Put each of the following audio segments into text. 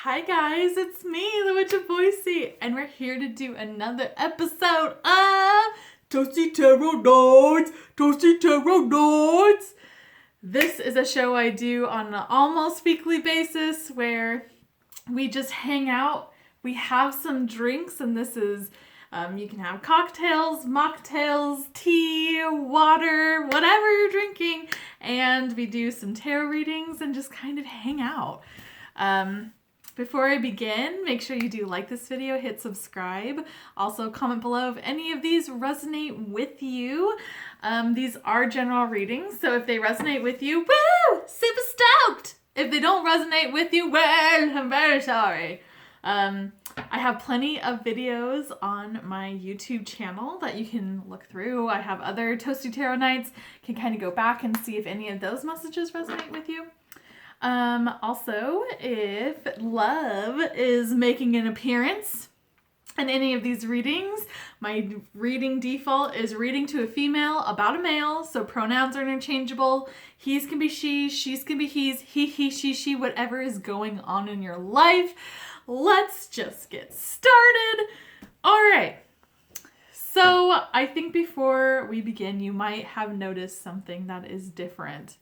Hi guys, it's me, the Witch of Boise, and we're here to do another episode of Toasty Tarot Nights, Toasty Tarot Nights. This is a show I do on an almost weekly basis where we just hang out, we have some drinks, and this is, you can have cocktails, mocktails, tea, water, whatever you're drinking, and we do some tarot readings and just kind of hang out. Before I begin, make sure you do like this video, hit subscribe. Also, comment below if any of these resonate with you. These are general readings, so if they resonate with you, woo! Super stoked! If they don't resonate with you, well, I'm very sorry. I have plenty of videos on my YouTube channel that you can look through. I have other Toasty Tarot Nights. You can kind of go back and see if any of those messages resonate with you. Also, if love is making an appearance in any of these readings, my reading default is reading to a female about a male, so pronouns are interchangeable. He's can be she, she's can be he's, he, she, whatever is going on in your life. Let's just get started. All right. So I think before we begin, you might have noticed something that is different.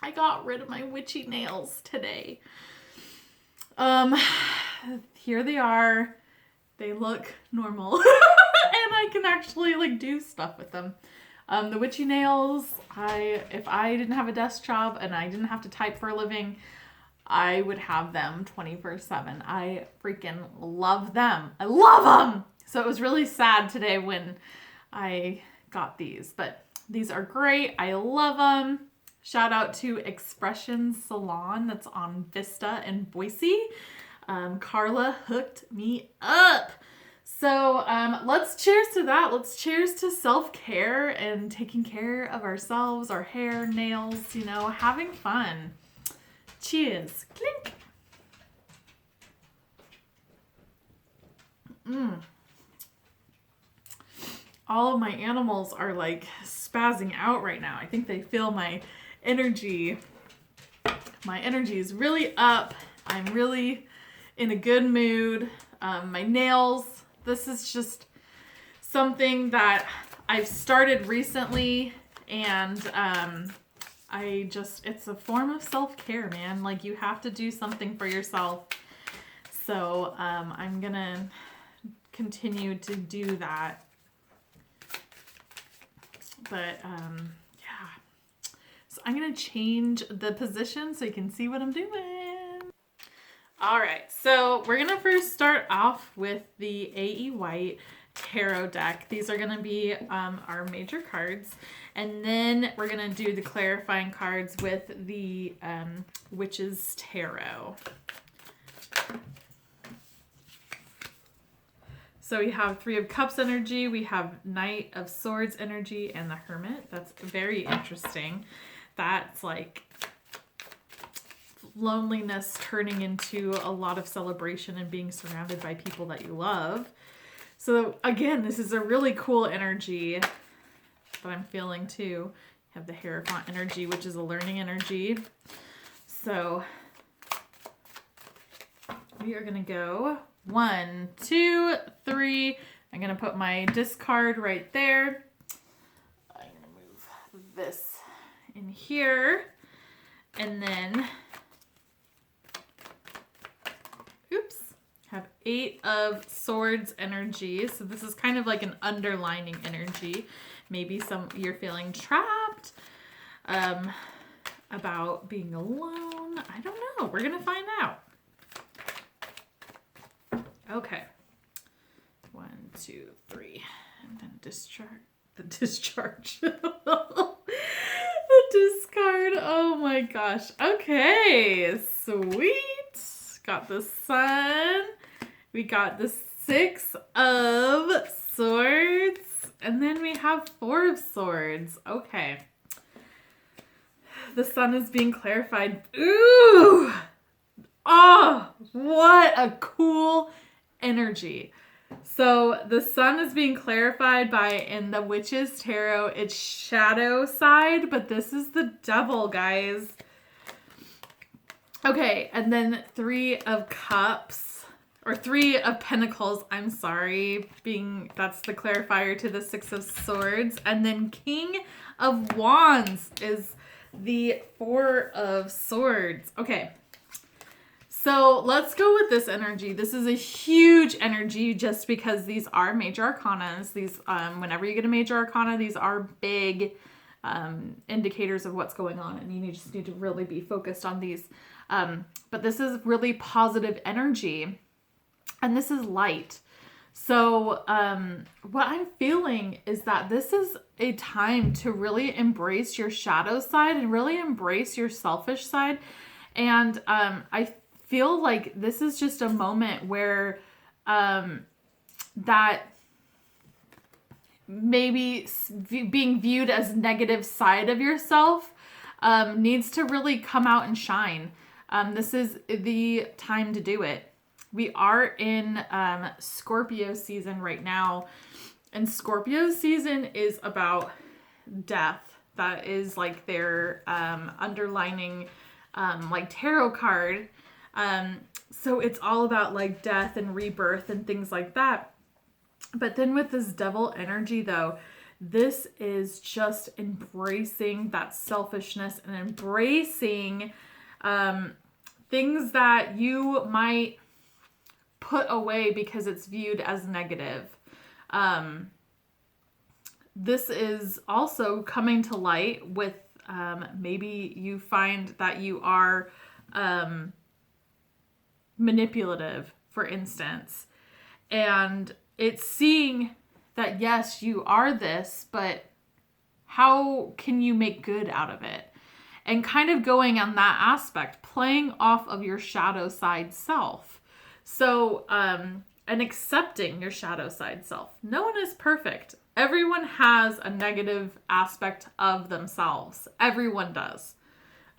I got rid of my witchy nails today. Here they are. They look normal. And I can actually do stuff with them. The witchy nails, if I didn't have a desk job and I didn't have to type for a living, I would have them 24/7. I freaking love them. I love them! So it was really sad today when I got these, but these are great. I love them. Shout out to Expression Salon that's on Vista in Boise. Carla hooked me up. So let's cheers to that. Let's cheers to self-care and taking care of ourselves, our hair, nails, having fun. Cheers. Clink. All of my animals are spazzing out right now. I think they feel my energy. My energy is really up. I'm really in a good mood. My nails, this is just something that I've started recently, and it's a form of self-care, man. You have to do something for yourself. So I'm gonna continue to do that. But yeah. So I'm going to change the position so you can see what I'm doing. All right, so we're going to first start off with the A.E. Waite tarot deck. These are going to be our major cards. And then we're going to do the clarifying cards with the Witch's Tarot. So we have Three of Cups energy, we have Knight of Swords energy, and the Hermit. That's very interesting. That's loneliness turning into a lot of celebration and being surrounded by people that you love. So again, this is a really cool energy that I'm feeling too. You have the Hierophant energy, which is a learning energy. So we are going to go 1, 2, 3. I'm going to put my discard right there. I'm going to move this in here. And then, have 8 of Swords energy. So this is kind of like an underlining energy. Maybe you're feeling trapped, about being alone. I don't know. We're going to find out. Okay. 1, 2, 3. And then discharge. The discharge. The discard. Oh my gosh. Okay. Sweet. Got the Sun. We got the 6 of Swords. And then we have 4 of Swords. Okay. The Sun is being clarified. Ooh! Oh, what a cool energy. So the Sun is being clarified in the Witch's Tarot, it's shadow side, but this is the Devil, guys. Okay, and then 3 of Cups, or 3 of Pentacles, I'm sorry, that's the clarifier to the 6 of Swords. And then King of Wands is the 4 of Swords. Okay, so let's go with this energy. This is a huge energy just because these are major arcanas. These, whenever you get a major arcana, these are big indicators of what's going on, and you just need to really be focused on these. But this is really positive energy, and this is light. So what I'm feeling is that this is a time to really embrace your shadow side and really embrace your selfish side. And I feel like this is just a moment where that maybe being viewed as negative side of yourself needs to really come out and shine. This is the time to do it. We are in Scorpio season right now, and Scorpio season is about death. That is like their underlining like tarot card. So it's all about like death and rebirth and things like that. But then with this devil energy though, this is just embracing that selfishness and embracing things that you might put away because it's viewed as negative. This is also coming to light with maybe you find that you are manipulative, for instance, and it's seeing that yes, you are this, but how can you make good out of it? And kind of going on that aspect, playing off of your shadow side self. So, and accepting your shadow side self. No one is perfect. Everyone has a negative aspect of themselves. Everyone does.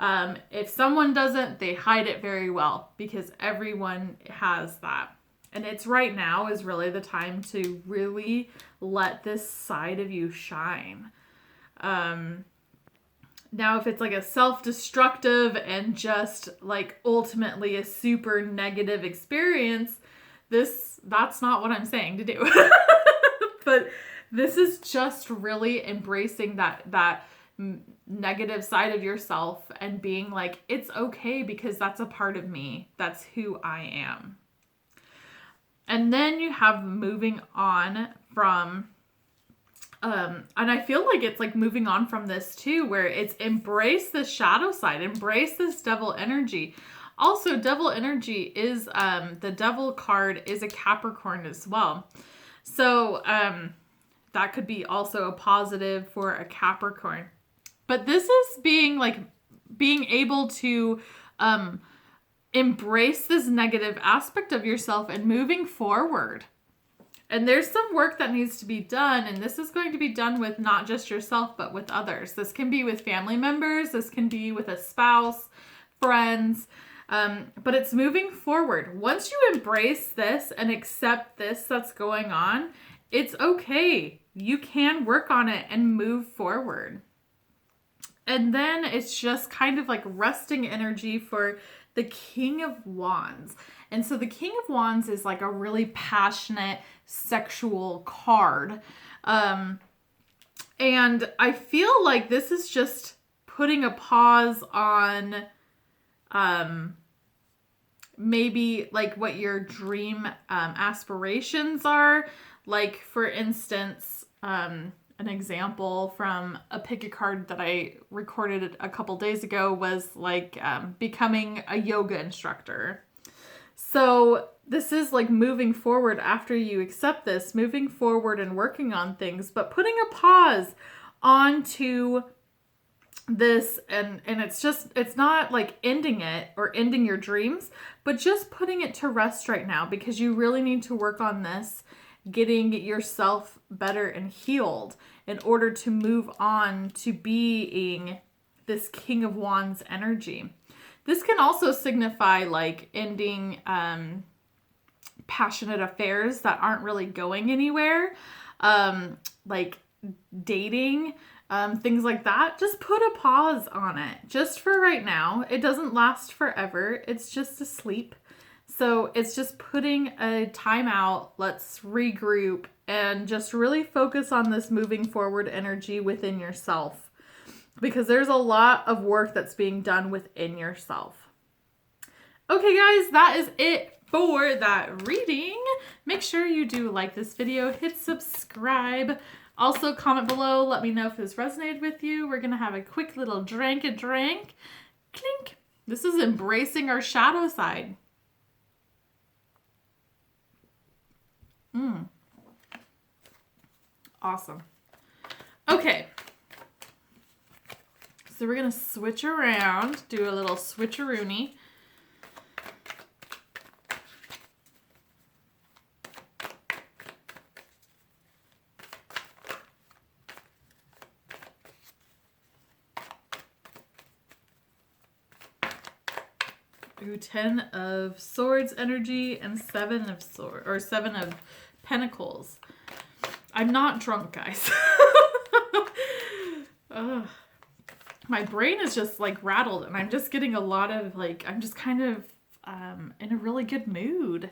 If someone doesn't, they hide it very well because everyone has that. And it's right now is really the time to really let this side of you shine. Now, if it's like a self-destructive and just like ultimately a super negative experience, that's not what I'm saying to do. But this is just really embracing that negative side of yourself and being like, it's okay because that's a part of me. That's who I am. And then you have moving on from, and I feel like it's like moving on from this too, where it's embrace the shadow side, embrace this devil energy. Also, devil energy is, the devil card is a Capricorn as well. So, that could be also a positive for a Capricorn. But this is being able to, embrace this negative aspect of yourself and moving forward. And there's some work that needs to be done, and this is going to be done with not just yourself, but with others. This can be with family members, this can be with a spouse, friends, but it's moving forward. Once you embrace this and accept this that's going on, it's okay. You can work on it and move forward. And then it's just kind of like resting energy for the King of Wands. And so the King of Wands is like a really passionate sexual card. And I feel like this is just putting a pause on maybe like what your dream aspirations are. Like for instance, an example from a pick a card that I recorded a couple days ago was like becoming a yoga instructor. So this is like moving forward after you accept this, moving forward and working on things, but putting a pause onto this and it's not like ending it or ending your dreams, but just putting it to rest right now because you really need to work on this, getting yourself better and healed in order to move on to being this King of Wands energy. This can also signify like ending passionate affairs that aren't really going anywhere, like dating, things like that, just put a pause on it just for right now. It doesn't last forever. It's just a sleep. So it's just putting a timeout. Let's regroup and just really focus on this moving forward energy within yourself, because there's a lot of work that's being done within yourself. Okay, guys, that is it for that reading. Make sure you do like this video, hit subscribe. Also, comment below, let me know if this resonated with you. We're gonna have a quick little drink. Clink. This is embracing our shadow side. Awesome. Okay. So we're gonna switch around, do a little switcheroony. Ooh, 10 of Swords energy and 7 of Pentacles. I'm not drunk, guys. My brain is just like rattled, and I'm just getting a lot of like, I'm just kind of in a really good mood.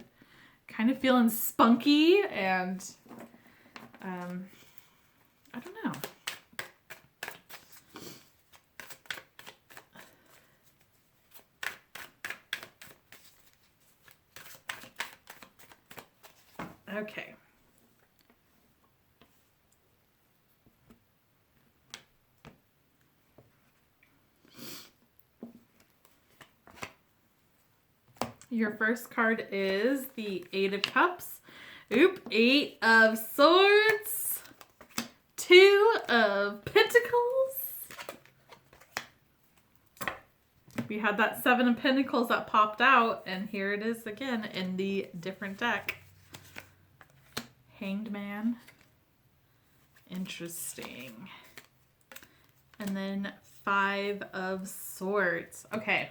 Kind of feeling spunky, and I don't know. Okay. Your first card is the 8 of Cups. Oop, 8 of Swords. 2 of Pentacles. We had that 7 of Pentacles that popped out, and here it is again in the different deck. Hanged Man. Interesting. And then 5 of Swords. Okay.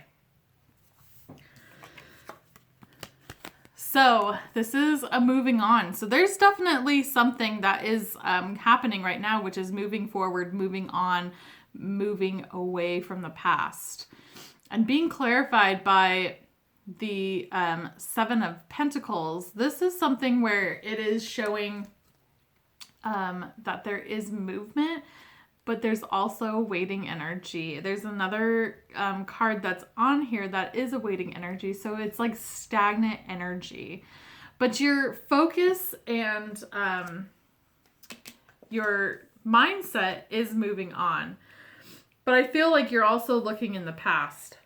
So this is a moving on. So there's definitely something that is happening right now, which is moving forward, moving on, moving away from the past. And being clarified by the 7 of Pentacles, this is something where it is showing that there is movement, but there's also waiting energy. There's another card that's on here that is a waiting energy. So it's like stagnant energy. But your focus and your mindset is moving on. But I feel like you're also looking in the past.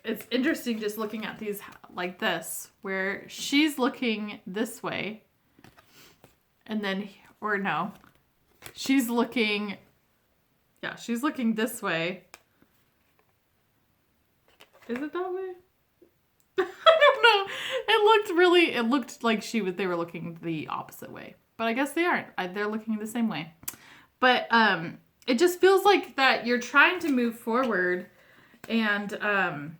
It's interesting just looking at these like this, where she's looking this way. And then, or no. She's looking this way. Is it that way? I don't know. It looked like they were looking the opposite way. But I guess they aren't. They're looking the same way. But it just feels like that you're trying to move forward, and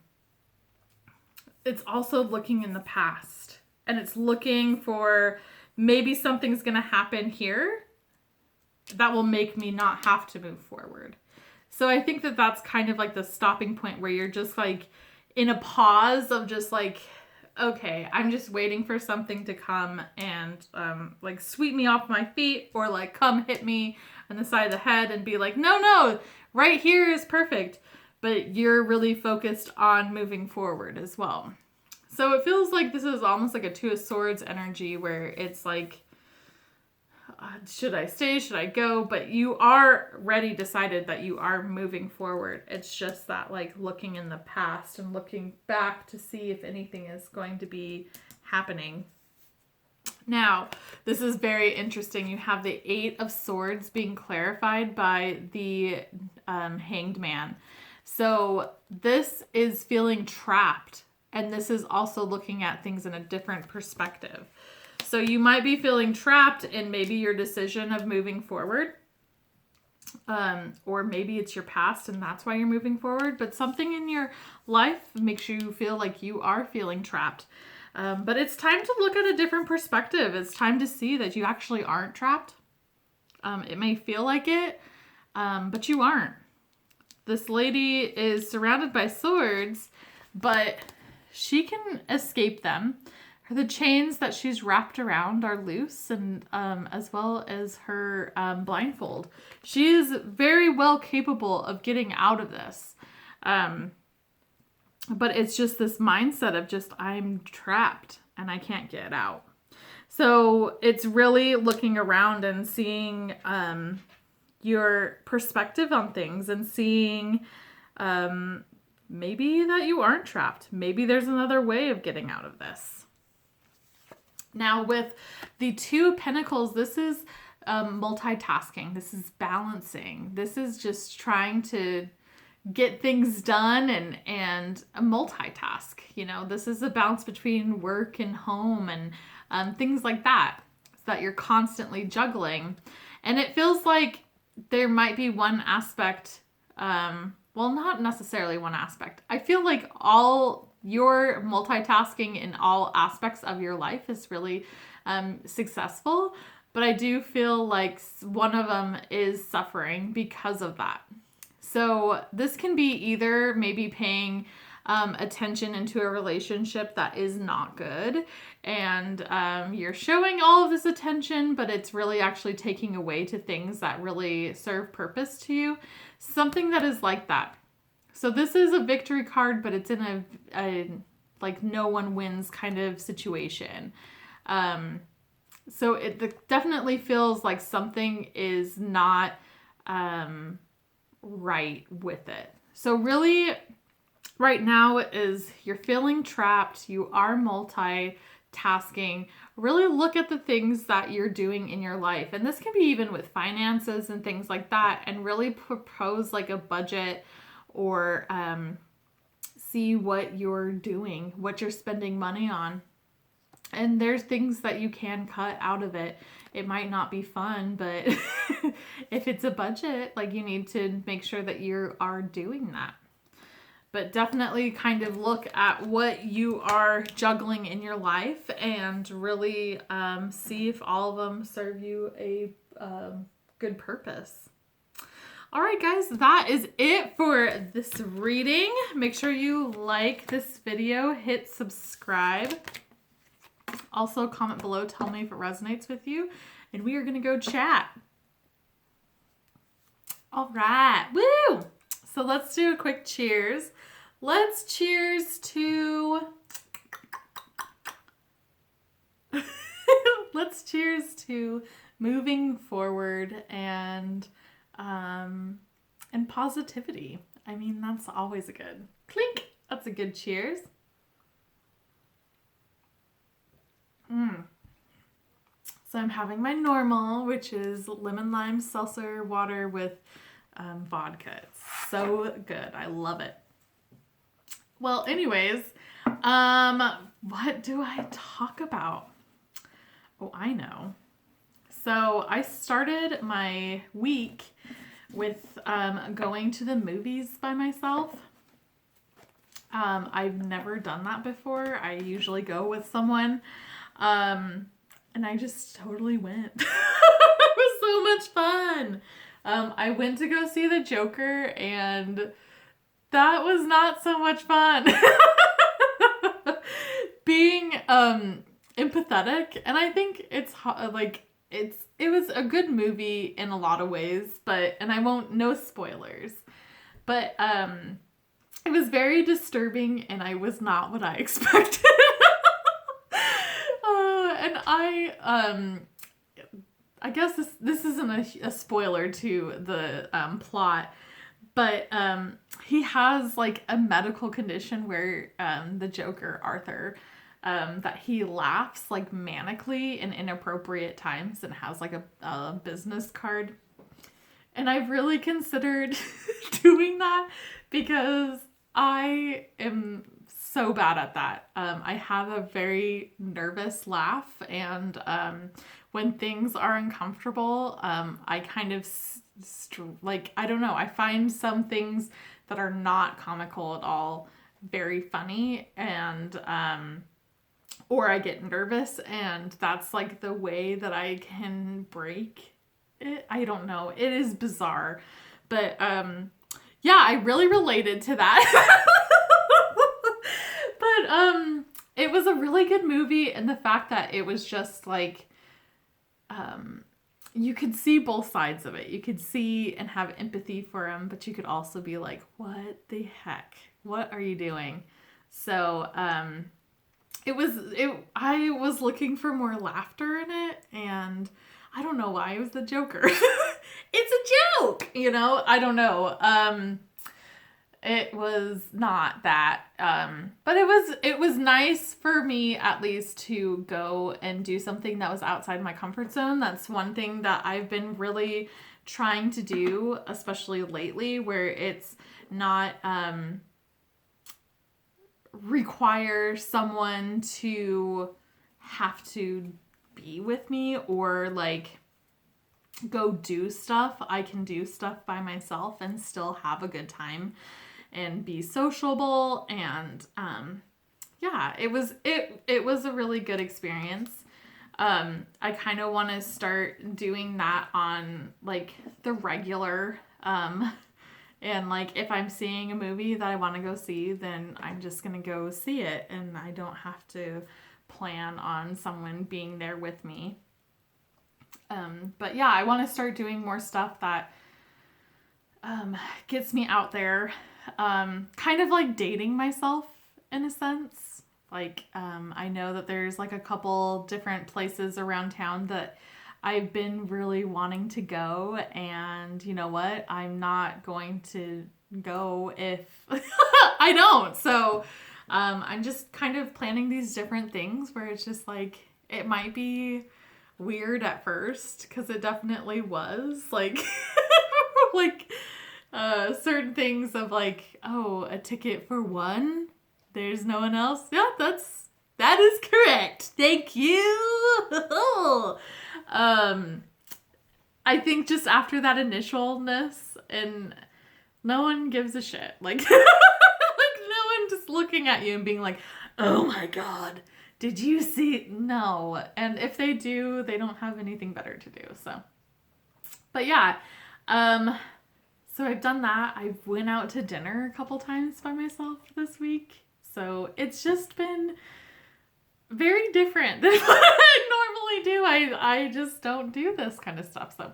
it's also looking in the past. And it's looking for maybe something's going to happen here that will make me not have to move forward. So I think that that's kind of like the stopping point where you're just like in a pause of just like, okay, I'm just waiting for something to come and like sweep me off my feet, or like come hit me on the side of the head and be like, no, right here is perfect. But you're really focused on moving forward as well. So it feels like this is almost like a 2 of Swords energy, where it's like, should I stay? Should I go? But you are ready, decided that you are moving forward. It's just that like looking in the past and looking back to see if anything is going to be happening. Now, this is very interesting. You have the 8 of Swords being clarified by the Hanged Man. So this is feeling trapped. And this is also looking at things in a different perspective. So you might be feeling trapped in maybe your decision of moving forward. Or maybe it's your past and that's why you're moving forward. But something in your life makes you feel like you are feeling trapped. But it's time to look at a different perspective. It's time to see that you actually aren't trapped. It may feel like it, but you aren't. This lady is surrounded by swords, but she can escape them. The chains that she's wrapped around are loose, and as well as her blindfold. She is very well capable of getting out of this. But it's just this mindset of just, I'm trapped and I can't get out. So it's really looking around and seeing your perspective on things and seeing maybe that you aren't trapped. Maybe there's another way of getting out of this. Now with the 2 pentacles, this is multitasking. This is balancing. This is just trying to get things done and multitask. You know, this is a balance between work and home and things like that. So that you're constantly juggling. And it feels like there might be one aspect, well, not necessarily one aspect. I feel like all your multitasking in all aspects of your life is really successful. But I do feel like one of them is suffering because of that. So this can be either maybe paying attention into a relationship that is not good, and you're showing all of this attention, but it's really actually taking away to things that really serve purpose to you. Something that is like that. So this is a victory card, but it's in a like no one wins kind of situation. So it definitely feels like something is not right with it. So really right now is you're feeling trapped, you are multitasking. Really look at the things that you're doing in your life. And this can be even with finances and things like that, and really propose like a budget or see what you're doing, what you're spending money on. And there's things that you can cut out of it. It might not be fun, but if it's a budget, like you need to make sure that you are doing that. But definitely kind of look at what you are juggling in your life and really see if all of them serve you a good purpose. All right, guys, that is it for this reading. Make sure you like this video, hit subscribe. Also, comment below, tell me if it resonates with you, and we are going to go chat. All right, woo! So let's do a quick cheers. Let's cheers to... let's cheers to moving forward and positivity. I mean, that's always a good clink. That's a good cheers. So I'm having my normal, which is lemon lime seltzer water with vodka. It's so good. I love it. Well, anyways, what do I talk about? Oh, I know. So I started my week with going to the movies by myself. I've never done that before. I usually go with someone. And I just totally went. It was so much fun. I went to go see the Joker, and that was not so much fun. Being empathetic, and I think it's like it was a good movie in a lot of ways, and I won't, no spoilers, but it was very disturbing, and I was not what I expected. And I guess this isn't a spoiler to the plot, but he has like a medical condition where the Joker, Arthur, that he laughs like manically in inappropriate times and has like a business card. And I've really considered doing that because I am so bad at that. I have a very nervous laugh, and when things are uncomfortable, I kind of I don't know, I find some things that are not comical at all very funny, and or I get nervous, and that's like the way that I can break I don't know. It is bizarre. But yeah, I really related to that. But it was a really good movie, and the fact that it was just like you could see both sides of it. You could see and have empathy for him, but you could also be like, what the heck? What are you doing? So I was looking for more laughter in it, and I don't know why it was the Joker. It's a joke, you know? I don't know. It was not that. But it was nice for me at least to go and do something that was outside my comfort zone. That's one thing that I've been really trying to do, especially lately, where it's not require someone to have to be with me or like go do stuff. I can do stuff by myself and still have a good time and be sociable. And yeah, it was a really good experience. I kind of want to start doing that on like the regular. And like if I'm seeing a movie that I want to go see, then I'm just gonna go see it, and I don't have to plan on someone being there with me. But yeah, I want to start doing more stuff that gets me out there. Kind of like dating myself in a sense. Like I know that there's like a couple different places around town that I've been really wanting to go, and you know what? I'm not going to go if I don't. So I'm just kind of planning these different things where it's just like, it might be weird at first, because it definitely was like like certain things of like, oh, a ticket for one, there's no one else. Yeah, that is correct. Thank you. I think just after that initialness, and no one gives a shit. Like, like no one just looking at you and being like, oh my God, did you see? No. And if they do, they don't have anything better to do. So, but yeah, so I've done that. I've went out to dinner a couple times by myself this week. So it's just been very different than what I normally do. I just don't do this kind of stuff. So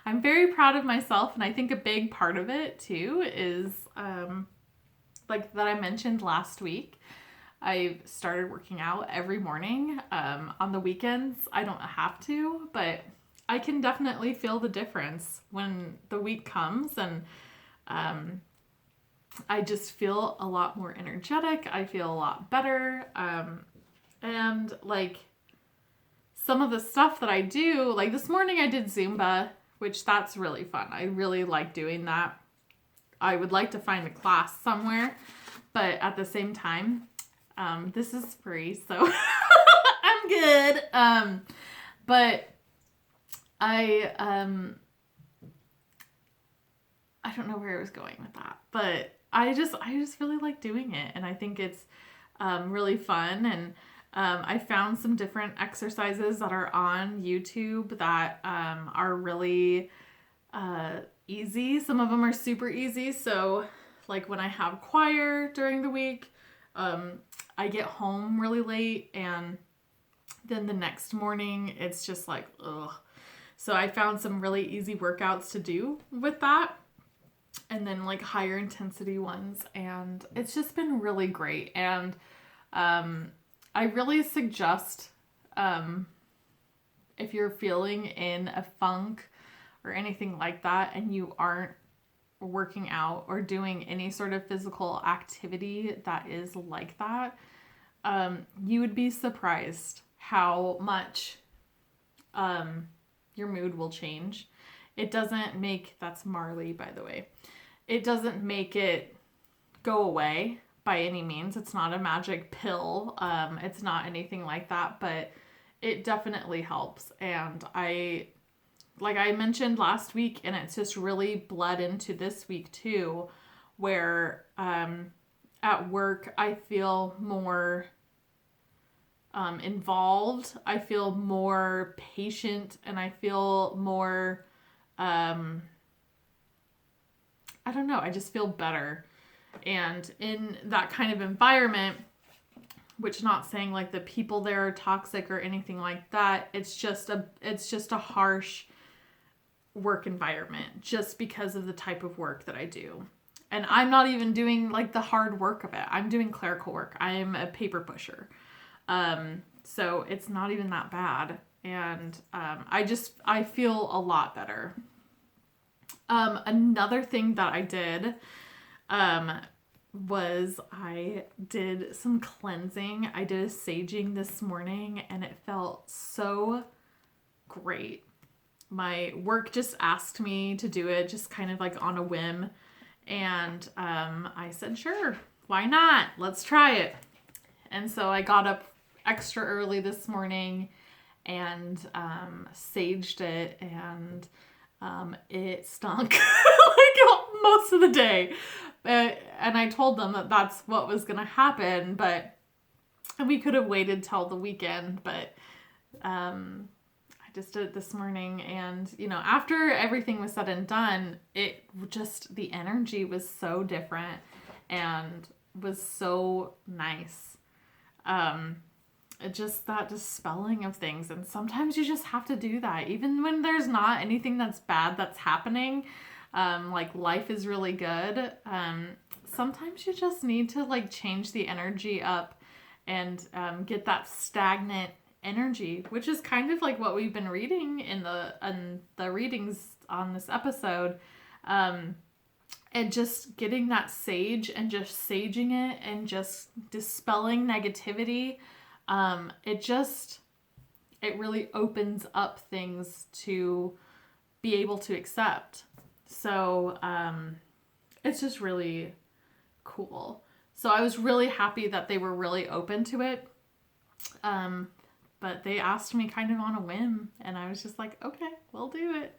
I'm very proud of myself. And I think a big part of it too is like that I mentioned last week. I started working out every morning. On the weekends, I don't have to, but I can definitely feel the difference when the week comes, and I just feel a lot more energetic. I feel a lot better. And like some of the stuff that I do, like this morning I did Zumba, which that's really fun. I really like doing that. I would like to find a class somewhere, but at the same time, this is free, so I'm good. But I don't know where I was going with that, but I just really like doing it, and I think it's really fun. And I found some different exercises that are on YouTube that are really easy. Some of them are super easy. So like when I have choir during the week, I get home really late, and then the next morning it's just like, ugh. So I found some really easy workouts to do with that, and then like higher intensity ones, and it's just been really great. And I really suggest if you're feeling in a funk or anything like that, and you aren't working out or doing any sort of physical activity that is like that, you would be surprised how much your mood will change. It doesn't make, that's Marley, by the way, it doesn't make it go away by any means. It's not a magic pill. It's not anything like that, but it definitely helps. And like I mentioned last week, and it's just really bled into this week too, where at work I feel more involved. I feel more patient, and I feel more I don't know, I just feel better. And in that kind of environment, which not saying like the people there are toxic or anything like that, it's just a harsh work environment just because of the type of work that I do. And I'm not even doing like the hard work of it. I'm doing clerical work. I am a paper pusher. So it's not even that bad. And I feel a lot better. Another thing that I did was I did some cleansing. I did a saging this morning and it felt so great. My work just asked me to do it, just kind of like on a whim. And I said, sure, why not? Let's try it. And so I got up extra early this morning and saged it, and it stunk like most of the day. And I told them that that's what was going to happen, but we could have waited till the weekend, but I just did it this morning. And, you know, after everything was said and done, the energy was so different and was so nice. Just that dispelling of things. And sometimes you just have to do that. Even when there's not anything that's bad that's happening, like life is really good. Sometimes you just need to like change the energy up and get that stagnant energy, which is kind of like what we've been reading in the readings on this episode. And just getting that sage and just saging it and just dispelling negativity. It really opens up things to be able to accept. So, it's just really cool. So I was really happy that they were really open to it. But they asked me kind of on a whim, and I was just like, okay, we'll do it.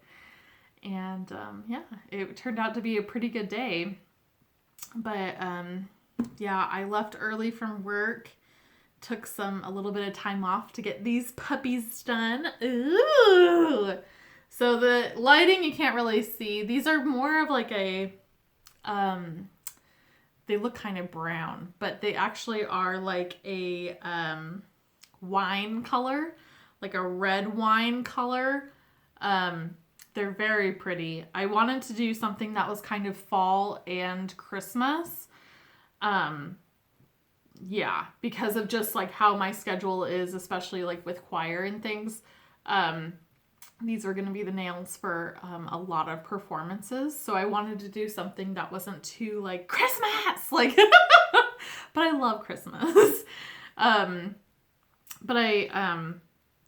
And, yeah, it turned out to be a pretty good day. But, yeah, I left early from work, took a little bit of time off to get these puppies done. Ooh! So the lighting you can't really see. These are more of like they look kind of brown, but they actually are like a, wine color, like a red wine color. They're very pretty. I wanted to do something that was kind of fall and Christmas. Yeah, because of just like how my schedule is, especially like with choir and things. These were going to be the nails for a lot of performances. So I wanted to do something that wasn't too like Christmas, like, but I love Christmas. But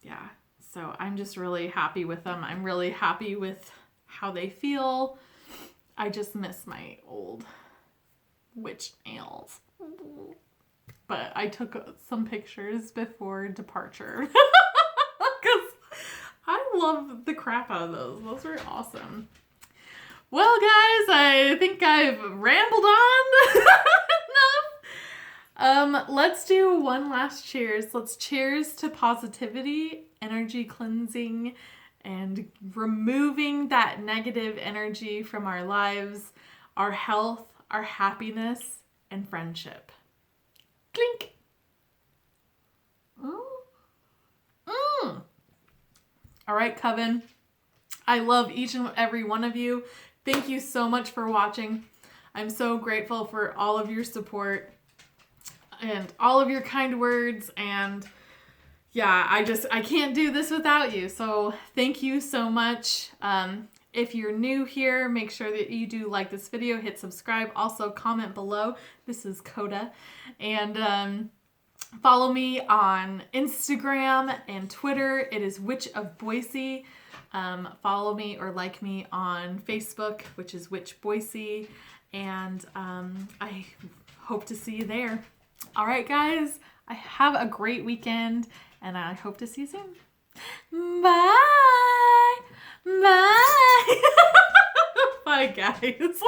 yeah, so I'm just really happy with them. I'm really happy with how they feel. I just miss my old witch nails. But I took some pictures before departure. Because I love the crap out of those. Those were awesome. Well, guys, I think I've rambled on enough. Let's do one last cheers. Let's cheers to positivity, energy cleansing, and removing that negative energy from our lives, our health, our happiness, and friendship. Clink. All right, Coven. I love each and every one of you. Thank you so much for watching. I'm so grateful for all of your support and all of your kind words. And yeah, I can't do this without you. So thank you so much. If you're new here, make sure that you do like this video, hit subscribe, also comment below. This is Coda. And follow me on Instagram and Twitter. It is Witch of Boise. Follow me or like me on Facebook, which is Witch Boise. And I hope to see you there. All right, guys. I have a great weekend, and I hope to see you soon. Bye. Bye. Bye, guys.